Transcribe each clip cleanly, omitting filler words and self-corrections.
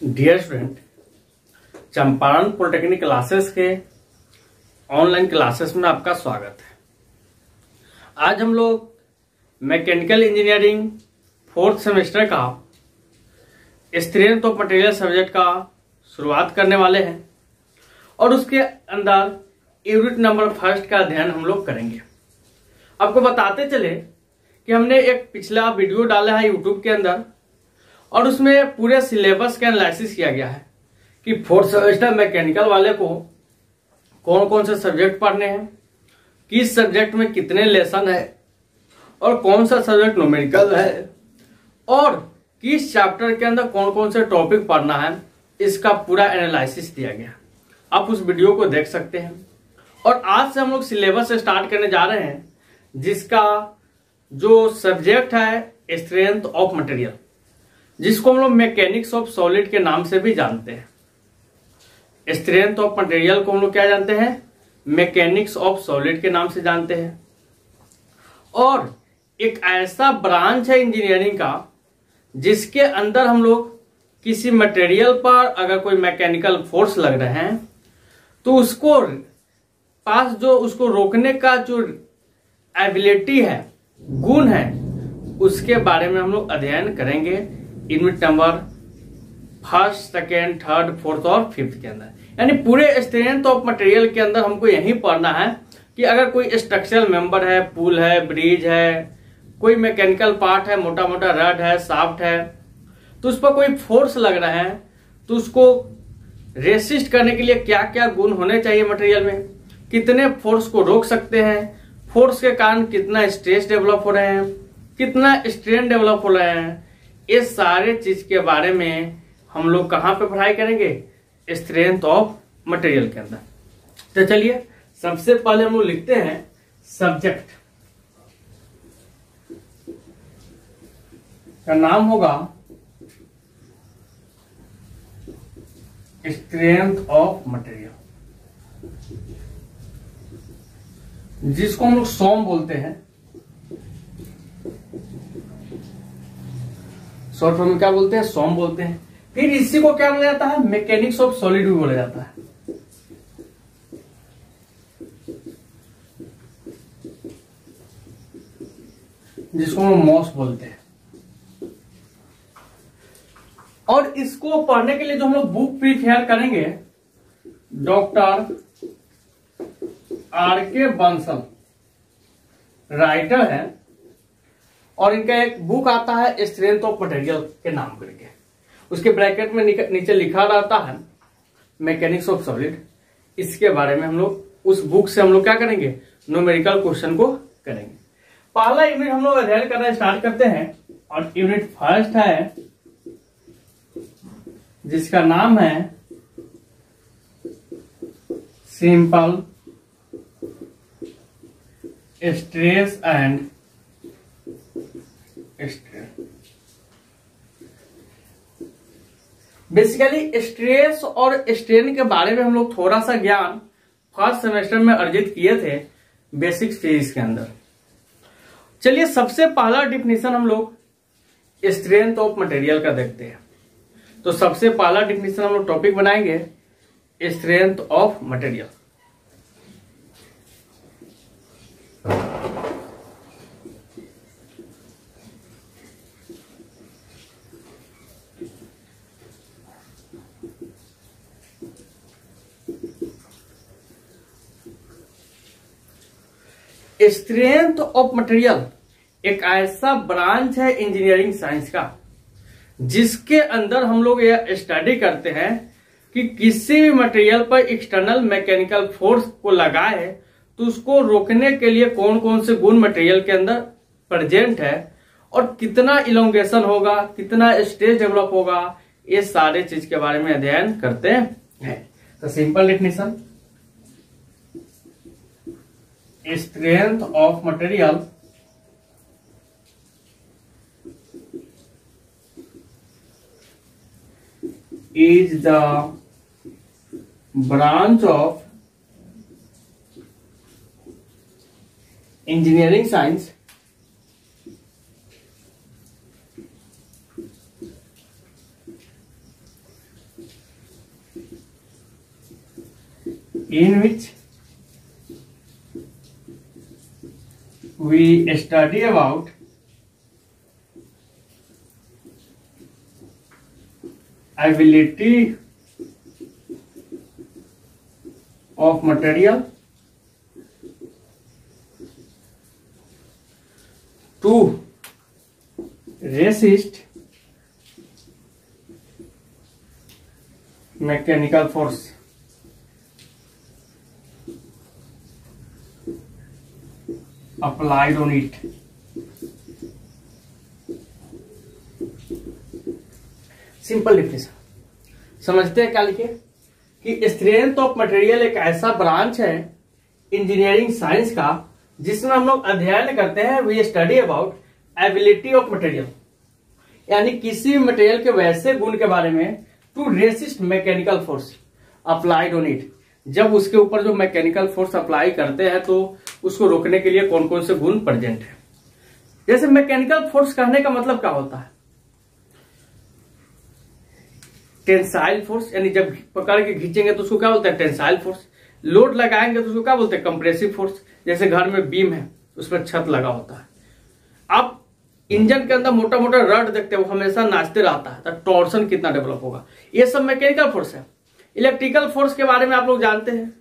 Dear student, Champaran polytechnic classes के online classes में आपका स्वागत है। आज हम लोग मैकेनिकल इंजीनियरिंग फोर्थ सेमेस्टर का स्ट्रेंथ ऑफ मटेरियल सब्जेक्ट का शुरुआत करने वाले हैं और उसके अंदर यूनिट नंबर फर्स्ट का अध्ययन हम लोग करेंगे। आपको बताते चले कि हमने एक पिछला वीडियो डाला है यूट्यूब के अंदर और उसमें पूरे सिलेबस का एनालिसिस किया गया है कि फोर्थ सेमेस्टर मैकेनिकल वाले को कौन कौन से सब्जेक्ट पढ़ने हैं, किस सब्जेक्ट में कितने लेसन है और कौन सा सब्जेक्ट न्यूमेरिकल है और किस चैप्टर के अंदर कौन कौन से टॉपिक पढ़ना है, इसका पूरा एनालिसिस दिया गया। आप उस वीडियो को देख सकते हैं। और आज से हम लोग सिलेबस स्टार्ट करने जा रहे हैं जिसका जो सब्जेक्ट है स्ट्रेंथ ऑफ मटेरियल, जिसको हम लोग मैकेनिक्स ऑफ सॉलिड के नाम से भी जानते हैं। स्ट्रेंथ ऑफ मटेरियल को हम लोग क्या जानते हैं? मैकेनिक्स ऑफ सॉलिड के नाम से जानते हैं। और एक ऐसा ब्रांच है इंजीनियरिंग का जिसके अंदर हम लोग किसी मटेरियल पर अगर कोई मैकेनिकल फोर्स लग रहे हैं तो उसको पास जो उसको रोकने का जो एबिलिटी है, गुण है, उसके बारे में हम लोग अध्ययन करेंगे unit number first, second, third, fourth और फिफ्थ के अंदर। यानी पूरे स्ट्रेंथ ऑफ मटेरियल के अंदर हमको यही पढ़ना है कि अगर कोई स्ट्रक्चरल मेंबर है, पुल है, ब्रिज है, कोई मैकेनिकल पार्ट है, मोटा मोटा रड है, शाफ्ट है, तो उस पर कोई फोर्स लग रहा है तो उसको रेसिस्ट करने के लिए क्या क्या गुण होने चाहिए मटेरियल में, कितने फोर्स को रोक सकते हैं, फोर्स के कारण कितना स्ट्रेस डेवलप हो रहे हैं, कितना स्ट्रेन डेवलप हो रहे हैं, ये सारे चीज के बारे में हम लोग कहां पे पढ़ाई करेंगे? स्ट्रेंथ ऑफ मटेरियल के अंदर। तो चलिए सबसे पहले हम लोग लिखते हैं सब्जेक्ट का नाम होगा स्ट्रेंथ ऑफ मटेरियल, जिसको हम लोग सॉम बोलते हैं। शॉर्ट फॉर्म में क्या बोलते हैं? सॉम बोलते हैं। फिर इसी को क्या बोला जाता है? मैकेनिक्स ऑफ सॉलिड भी बोला जाता है। जिसको हम मॉस बोलते हैं। और इसको पढ़ने के लिए जो हम लोग बुक प्रिफेयर करेंगे, डॉक्टर आर.के. बंसल राइटर है और इनका एक बुक आता है स्ट्रेंथ ऑफ मटेरियल के नाम करके। उसके ब्रैकेट में नीचे लिखा रहता है मैकेनिक्स ऑफ सॉलिड। इसके बारे में हम लोग उस बुक से हम लोग क्या करेंगे? न्यूमेरिकल क्वेश्चन को करेंगे। पहला यूनिट हम लोग अध्ययन करना स्टार्ट करते हैं और यूनिट फर्स्ट है जिसका नाम है simple stress and strain. Basically stress और स्ट्रेन के बारे में हम लोग थोड़ा सा ज्ञान फर्स्ट सेमेस्टर में अर्जित किए थे बेसिक फिजिक्स के अंदर। चलिए सबसे पहला डिफिनीशन हम लोग स्ट्रेंथ ऑफ मटेरियल का देखते हैं। तो सबसे पहला डिफिनीशन हम लोग टॉपिक बनाएंगे strength of material. Strength of material एक ऐसा ब्रांच है इंजीनियरिंग साइंस का जिसके अंदर हम लोग यह स्टडी करते हैं कि किसी भी मटेरियल पर एक्सटर्नल मैकेनिकल फोर्स को लगाए तो उसको रोकने के लिए कौन कौन से गुण मटेरियल के अंदर प्रेजेंट है और कितना इलोंगेशन होगा, कितना स्ट्रेस डेवलप होगा, ये सारे चीज के बारे में अध्ययन करते हैं। तो simple definition, strength of material is the branch of engineering science in which we study about ability of material to resist mechanical force. Applied on it. Simple definition समझते हैं क्या लिखे कि स्ट्रेंथ ऑफ मटेरियल एक ऐसा branch है engineering science का जिसमें हम लोग अध्ययन करते हैं, we study about ability of material, यानी किसी मटेरियल के वैसे गुण के बारे में to resist mechanical force applied on it. जब उसके ऊपर जो मैकेनिकल फोर्स अप्लाई करते हैं तो उसको रोकने के लिए कौन कौन से गुण प्रेजेंट है। जैसे मैकेनिकल फोर्स कहने का मतलब क्या होता है, टेंसाइल फोर्स, यानी जब पकड़ के खींचेंगे तो उसको क्या बोलते हैं टेंसाइल फोर्स। लोड लगाएंगे तो उसको क्या बोलते हैं कंप्रेसिव फोर्स। जैसे घर में बीम है उसमें छत लगा होता है, आप इंजन के अंदर मोटा मोटा रड देखते हैं वो हमेशा नाचते रहता है तो टॉर्सन कितना डेवलप होगा, ये सब मैकेनिकल फोर्स है। इलेक्ट्रिकल फोर्स के बारे में आप लोग जानते हैं,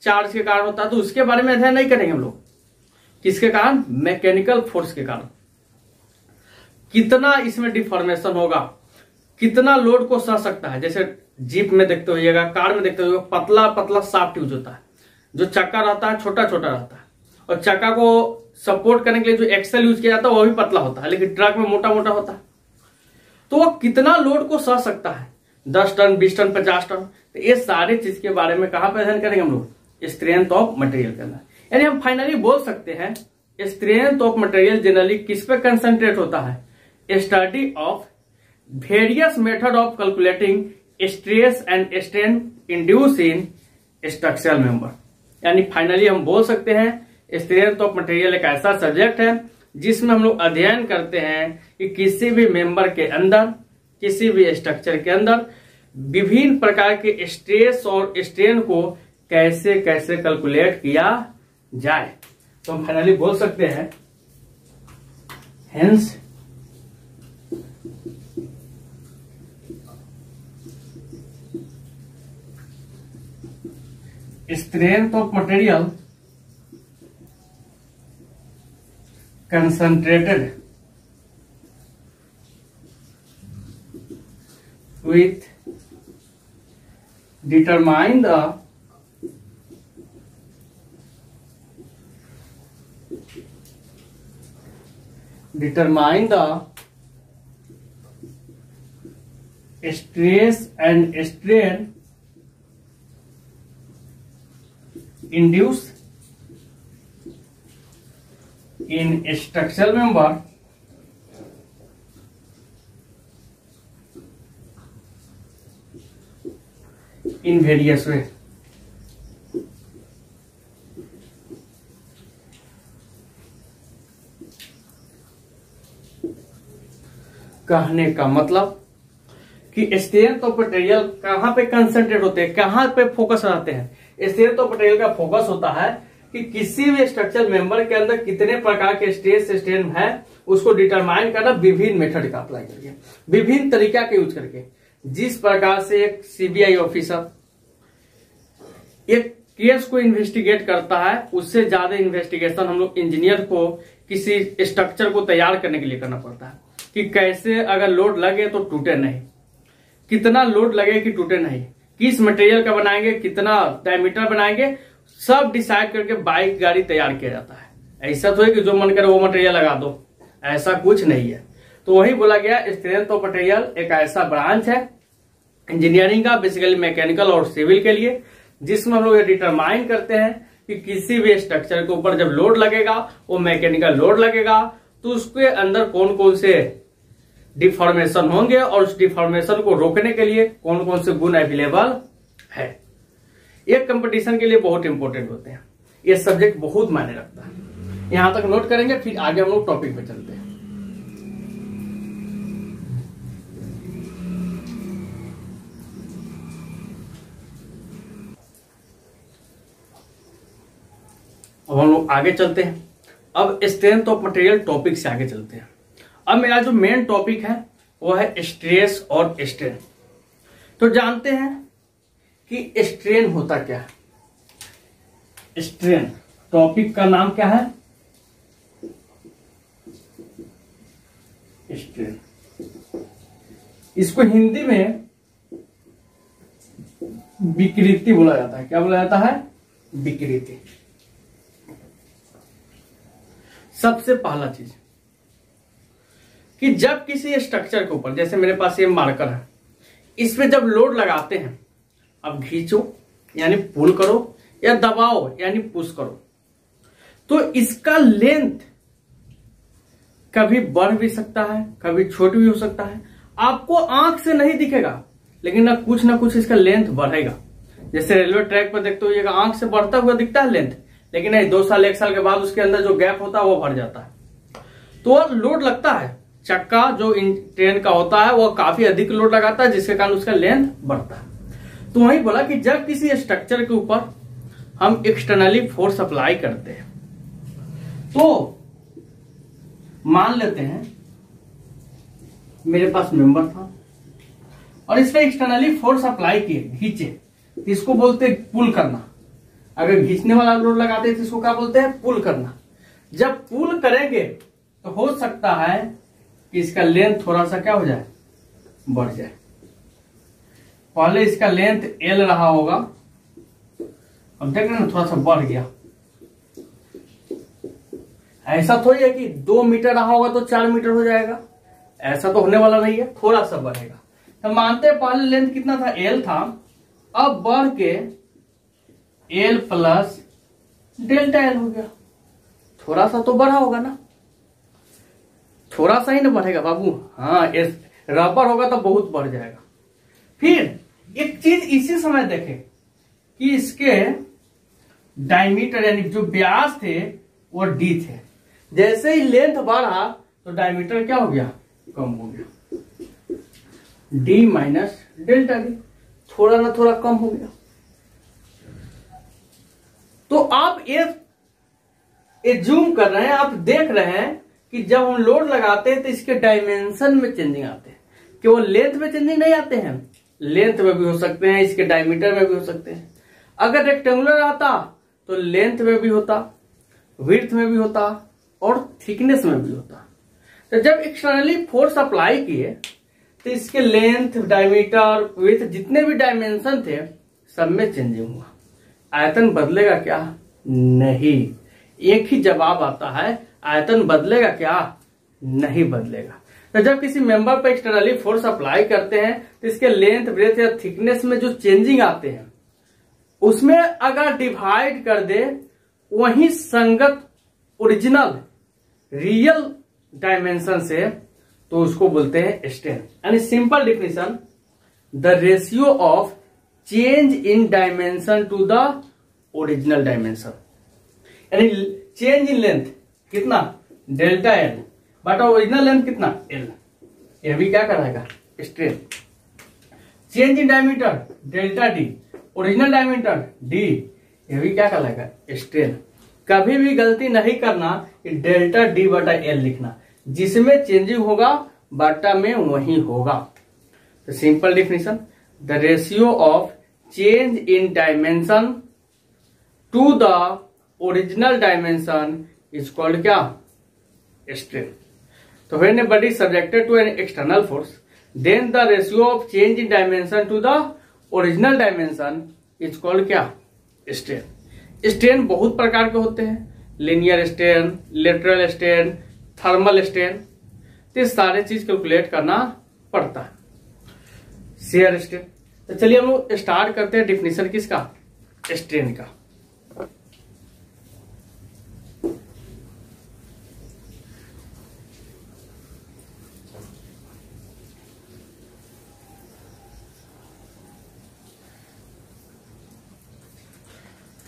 चार्ज के कारण होता है, तो उसके बारे में अध्ययन नहीं करेंगे हम लोग। किसके कारण, मैकेनिकल फोर्स के कारण। कितना इसमें डिफॉर्मेशन होगा, कितना लोड को सह सकता है। जैसे जीप में देखते होइएगा, कार में देखते होइएगा, पतला पतला शाफ्ट यूज होता है, जो चक्का रहता है छोटा छोटा रहता है, और चक्का को सपोर्ट करने के लिए जो एक्सेल यूज किया जाता है वो भी पतला होता है, लेकिन ट्रक में मोटा मोटा होता है। तो वो कितना लोड को सह सकता है, 10 टन 20 टन 50 टन। तो ये सारी चीज के बारे में कहां पर अध्ययन करेंगे हम लोग, स्ट्रेंथ ऑफ मटेरियल के अंदर। यानी हम फाइनली बोल सकते हैं स्ट्रेंथ ऑफ मटेरियल जनरली किस पे कंसंट्रेट होता है, study of various method of calculating stress and strain induce in structural member. यानी फाइनली हम बोल सकते हैं स्ट्रेंथ ऑफ मटेरियल एक ऐसा सब्जेक्ट है जिसमें हम लोग अध्ययन करते हैं कि किसी भी मेंबर के अंदर, किसी भी स्ट्रक्चर के अंदर विभिन्न प्रकार के स्ट्रेस और स्ट्रेन को कैसे कैसे कैलकुलेट किया जाए। तो हम फाइनली बोल सकते हैं hence strength of material concentrated with determine the stress and strain induce in structural member in various way। कहने का मतलब कि स्ट्रेंथ ऑफ मटेरियल कहां पे कंसंट्रेट होते हैं, कहां पे फोकस रहते हैं। स्ट्रेंथ ऑफ मटेरियल का फोकस होता है कि किसी भी स्ट्रक्चरल मेंबर के अंदर कितने प्रकार के स्ट्रेस स्ट्रेन है उसको डिटरमाइन करना विभिन्न मेथड का अप्लाई करके, विभिन्न तरीका के यूज करके। जिस प्रकार से एक सीबीआई ऑफिसर एक केस को इन्वेस्टिगेट करता है, उससे ज्यादा इन्वेस्टिगेशन हम लोग इंजीनियर को किसी स्ट्रक्चर को तैयार करने के लिए करना पड़ता है कि कैसे अगर लोड लगे तो टूटे नहीं, कितना लोड लगे कि टूटे नहीं, किस मटेरियल का बनाएंगे, कितना डायमीटर बनाएंगे, सब डिसाइड करके बाइक गाड़ी तैयार किया जाता है। ऐसा तो है कि जो मन करे वो मटेरियल लगा दो, ऐसा कुछ नहीं है। तो वही बोला गया स्ट्रेंथ ऑफ मटेरियल एक ऐसा ब्रांच है इंजीनियरिंग का, बेसिकली मैकेनिकल और सिविल के लिए, जिसमें हम लोग ये डिटरमाइन करते हैं कि किसी भी स्ट्रक्चर के ऊपर जब लोड लगेगा, वो मैकेनिकल लोड लगेगा, तो उसके अंदर कौन कौन से डिफॉर्मेशन होंगे और उस डिफॉर्मेशन को रोकने के लिए कौन कौन से गुण अवेलेबल है। ये कंपटीशन के लिए बहुत इंपॉर्टेंट होते हैं, ये सब्जेक्ट बहुत मायने रखता है। यहां तक नोट करेंगे, फिर आगे हम लोग टॉपिक पे चलते हैं। अब हम लोग आगे चलते हैं। अब स्ट्रेंथ ऑफ मटेरियल टॉपिक से आगे चलते हैं। अब मेरा जो मेन टॉपिक है वो है स्ट्रेस और स्ट्रेन। तो जानते हैं कि स्ट्रेन होता क्या है। स्ट्रेन टॉपिक का नाम क्या है? स्ट्रेन। इसको हिंदी में विकृति बोला जाता है। क्या बोला जाता है? विकृति। सबसे पहला चीज कि जब किसी स्ट्रक्चर के ऊपर, जैसे मेरे पास ये मार्कर है, इस पे जब लोड लगाते हैं, अब खींचो यानी पुल करो या दबाओ यानी पुश करो, तो इसका लेंथ कभी बढ़ भी सकता है, कभी छोट भी हो सकता है। आपको आंख से नहीं दिखेगा, लेकिन ना कुछ इसका लेंथ बढ़ेगा। जैसे रेलवे ट्रैक पर देखते हो, ये आंख से बढ़ता हुआ दिखता है लेंथ, लेकिन नहीं 2 साल 1 साल के बाद उसके अंदर जो गैप होता है वो बढ़ जाता है। तो लोड लगता है, चक्का जो ट्रेन का होता है वो काफी अधिक लोड लगाता है, जिसके कारण उसका लेंथ बढ़ता है। तो वही बोला कि जब किसी स्ट्रक्चर के ऊपर हम एक्सटर्नली फोर्स अप्लाई करते हैं, तो मान लेते हैं मेरे पास मेंबर था और इस पे एक्सटर्नली फोर्स अप्लाई किए, खींचे, इसको बोलते हैं पुल करना। अगर खींचने वाला लोड लगाते हैं तो इसको क्या बोलते हैं? पुल करना। जब पुल करेंगे तो हो सकता है कि इसका लेंथ थोड़ा सा क्या हो जाए? बढ़ जाए। पहले इसका लेंथ L रहा होगा, अब देख रहे हैं थोड़ा सा बढ़ गया। ऐसा थोड़ी है कि 2 मीटर रहा होगा तो 4 मीटर हो जाएगा, ऐसा तो होने वाला नहीं है, थोड़ा सा बढ़ेगा। तो मानते हैं पहले लेंथ कितना था? L था, अब बढ़ के L प्लस डेल्टा L हो गया। थोड़ा सा तो बढ़ा होगा ना, थोड़ा सा ही ना बढ़ेगा बाबू। हाँ, रबर होगा तो बहुत बढ़ जाएगा। फिर एक चीज इसी समय देखें कि इसके डायमीटर यानी जो व्यास थे वो D थे। जैसे ही लेंथ बढ़ा तो डायमीटर क्या हो गया? कम हो गया। D माइनस डेल्टा D, थोड़ा ना थोड़ा कम हो गया। तो आप ये जूम कर रहे हैं, आप देख रहे हैं कि जब हम लोड लगाते हैं तो इसके डायमेंशन में चेंजिंग आते हैं। केवल लेंथ में चेंजिंग नहीं आते हैं, लेंथ में भी हो सकते हैं, इसके डायमीटर में भी हो सकते हैं। अगर रेक्टेंगुलर आता तो लेंथ में भी होता, विड्थ में भी होता और थिकनेस में भी होता। तो जब एक्सटर्नली फोर्स अप्लाई किए तो इसके लेंथ, डायमीटर, विड्थ, जितने भी डायमेंशन थे सब में चेंजिंग हुआ। आयतन बदलेगा क्या? नहीं। एक ही जवाब आता है, आयतन बदलेगा क्या? नहीं बदलेगा। तो जब किसी मेंबर पर एक्सटर्नली फोर्स अप्लाई करते हैं तो इसके लेंथ, ब्रेथ या थिकनेस में जो चेंजिंग आते हैं उसमें अगर डिवाइड कर दे वही संगत ओरिजिनल रियल डायमेंशन से, तो उसको बोलते हैं स्ट्रेन। यानी simple definition, the ratio of change in dimension to the original dimension. यानी चेंज इन लेंथ कितना? Delta L, but original length कितना? L। यह भी क्या कराएगा? Strain. Change in diameter delta D, original diameter D, यह भी क्या कहलाएगा? स्ट्रेन। कभी भी गलती नहीं करना कि डेल्टा D बटा L लिखना, जिसमें चेंजिंग होगा बटा में वही होगा। तो simple definition, the ratio of change in dimension to the original dimension is called क्या? स्ट्रेन। तो when a body subjected to an external force, then the ratio of change in dimension to the original dimension is called क्या? Strain. Strain बहुत प्रकार के होते हैं, linear strain, lateral strain, thermal strain. तो सारे चीज कैलकुलेट करना पड़ता है। Shear strain. तो चलिए हम लोग स्टार्ट करते हैं डिफिनेशन किसका? स्ट्रेन का।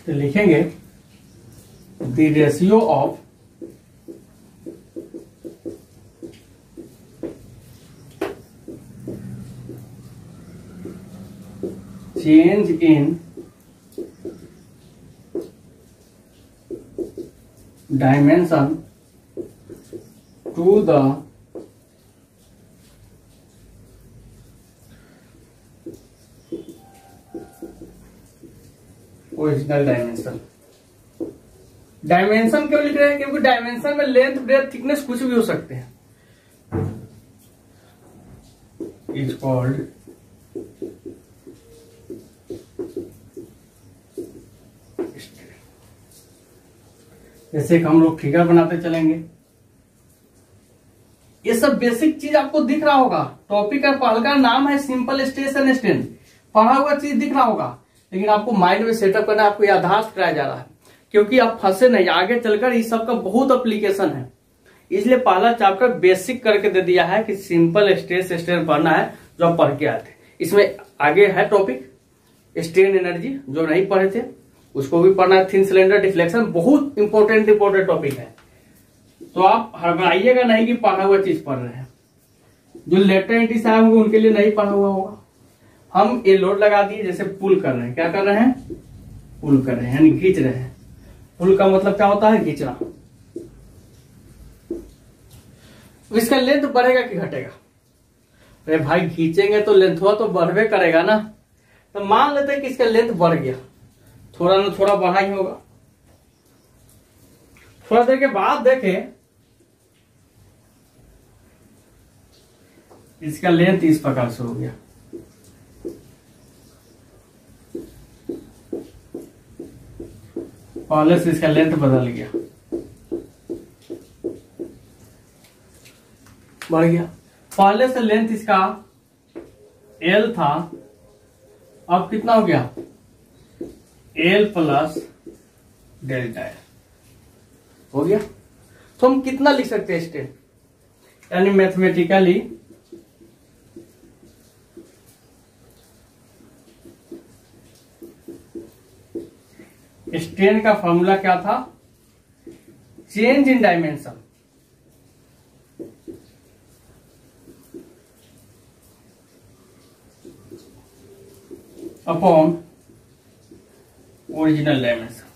तो लिखेंगे the ratio of change in dimension to the original dimension. Dimension क्यों लिख रहे हैं? क्योंकि डायमेंशन में लेंथ, ब्रेथ, थिकनेस कुछ भी हो सकते हैं। इज कॉल्ड जैसे हम लोग फिगर बनाते चलेंगे, ये सब बेसिक चीज आपको दिख रहा होगा। टॉपिक का पहला नाम है सिंपल स्ट्रेस एंड स्ट्रेन, पढ़ा हुआ चीज दिख रहा होगा, लेकिन आपको माइंड में सेटअप करना, आपको याददाश्त कराया जा रहा है, क्योंकि आप फंसे नहीं। आगे चलकर इस सब का बहुत एप्लीकेशन है, इसलिए पहला चैप्टर बेसिक करके दे दिया है कि सिंपल स्ट्रेस स्ट्रेन पढ़ना है, जो आप पढ़ के आए थे। इसमें आगे है टॉपिक स्ट्रेन एनर्जी, जो नहीं पढ़े थे उसको भी पढ़ना है। थिन सिलेंडर डिफ्लेक्शन बहुत इंपॉर्टेंट टॉपिक है, तो आप हड़बड़ाइएगा नहीं कि पढ़ा हुआ चीज पढ़ रहे हैं। जो लेटर एंट्री साहब होंगे उनके लिए नहीं पढ़ा हुआ होगा। हम ये लोड लगा दिए, जैसे पुल कर रहे हैं। क्या कर रहे हैं? पुल कर रहे हैं, यानी खींच रहे हैं। पुल का मतलब क्या होता है? खींचना। इसका लेंथ बढ़ेगा कि घटेगा? अरे भाई खींचेंगे तो लेंथ हुआ तो बढ़वे करेगा ना। तो मान लेते हैं कि इसका लेंथ बढ़ गया, थोड़ा ना थोड़ा बढ़ा ही होगा। थोड़ा देर के बाद देखें इसका लेंथ इस प्रकार से हो गया। पहले से इसका लेंथ बदल गया, बढ़ गया। पहले से लेंथ इसका L था, अब कितना हो गया? L प्लस डेल्टा L हो गया। तो हम कितना लिख सकते हैं स्ट्रेन? यानी मैथमेटिकली स्ट्रेन का फॉर्मूला क्या था? Change in dimension upon original dimension.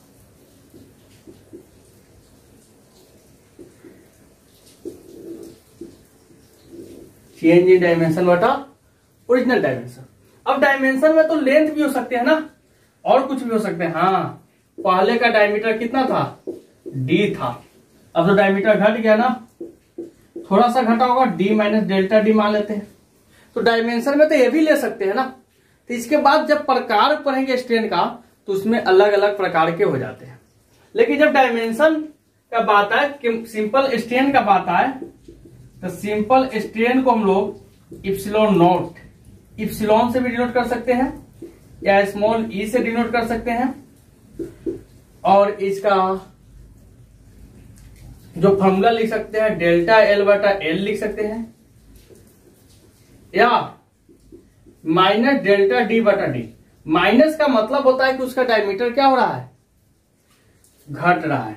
Change in dimension बटा ओरिजिनल डायमेंशन। अब डायमेंशन में तो लेंथ भी हो सकते हैं ना, और कुछ भी हो सकते हैं। हाँ, पहले का डायमीटर कितना था? D था, अब तो डायमीटर घट गया ना, थोड़ा सा घटा होगा, D माइनस डेल्टा D मान लेते हैं। तो डायमेंशन में तो ये भी ले सकते हैं ना। तो इसके बाद जब प्रकार पढ़ेंगे स्ट्रेन का, तो उसमें अलग अलग प्रकार के हो जाते हैं। लेकिन जब डायमेंशन का बात आए, सिंपल स्ट्रेन का बात आए, तो सिंपल स्ट्रेन को हम लोग इप्सिलॉन नॉट, इप्सिलॉन से भी डिनोट कर सकते हैं या स्मॉल ई से डिनोट कर सकते हैं, और इसका जो फॉर्मूला लिख सकते हैं डेल्टा L बटा L लिख सकते हैं, या माइनस डेल्टा D बटा D। माइनस का मतलब होता है कि उसका डायमीटर क्या हो रहा है? घट रहा है।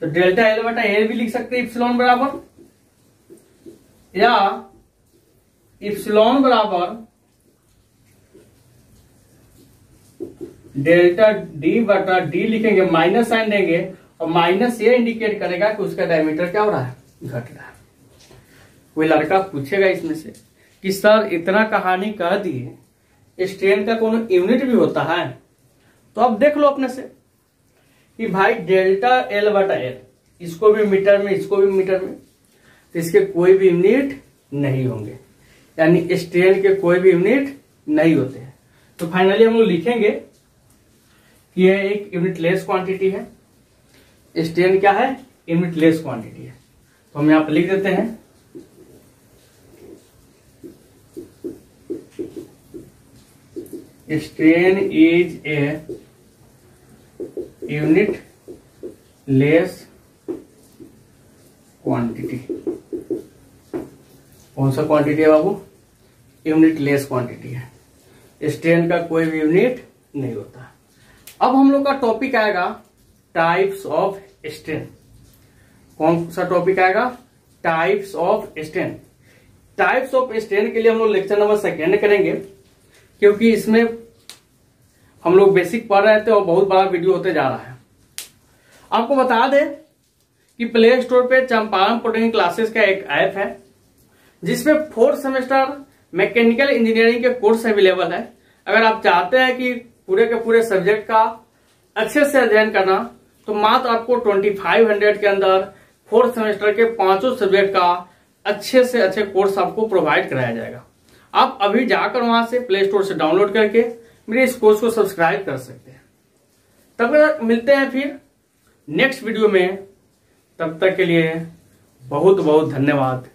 तो डेल्टा L बटा L भी लिख सकते हैं इप्सिलॉन बराबर, या इप्सिलॉन बराबर डेल्टा D बटा D लिखेंगे, माइनस साइन देंगे, और माइनस ये इंडिकेट करेगा कि उसका डायमीटर क्या हो रहा है? घट रहा है। कोई लड़का पूछेगा इसमें से कि सर इतना कहानी कह दिए, स्ट्रेन का कोई यूनिट भी होता है? तो अब देख लो अपने से कि भाई डेल्टा L बटा L, इसको भी मीटर में, इसको भी मीटर में, तो इसके कोई भी यूनिट नहीं होंगे, यानी स्ट्रेन के कोई भी यूनिट नहीं होते हैं। तो फाइनली हम लोग लिखेंगे कि यह एक यूनिट लेस क्वांटिटी है। स्ट्रेन क्या है? यूनिट लेस क्वांटिटी है। तो हम यहां पर लिख देते हैं strain is a unit less quantity. कौन सा क्वांटिटी है बाबू? यूनिट लेस क्वांटिटी है। स्ट्रेन का कोई भी यूनिट नहीं होता। अब हम लोग का टॉपिक आएगा टाइप्स ऑफ स्ट्रेन। कौन सा टॉपिक आएगा? Types of strain. Types of strain के लिए हम लोग लेक्चर नंबर 2 करेंगे, क्योंकि इसमें हम लोग बेसिक पढ़ रहे थे और बहुत बड़ा वीडियो होते जा रहा है। आपको बता दें कि प्ले स्टोर पे चंपारण पॉलिटेक्निक क्लासेस का एक ऐप है जिसमें 4th सेमेस्टर मैकेनिकल इंजीनियरिंग के कोर्स अवेलेबल है। अगर आप चाहते हैं कि पूरे के पूरे सब्जेक्ट का अच्छे से अध्ययन करना तो मात्र आपको 2500 के अंदर 4th सेमेस्टर के 5 सब्जेक्ट का अच्छे से अच्छे कोर्स आपको प्रोवाइड कराया जाएगा। आप अभी जाकर वहां से प्ले स्टोर से डाउनलोड करके मेरे इस कोर्स को सब्सक्राइब कर सकते हैं। तब तक मिलते हैं फिर नेक्स्ट वीडियो में। तब तक के लिए बहुत बहुत धन्यवाद।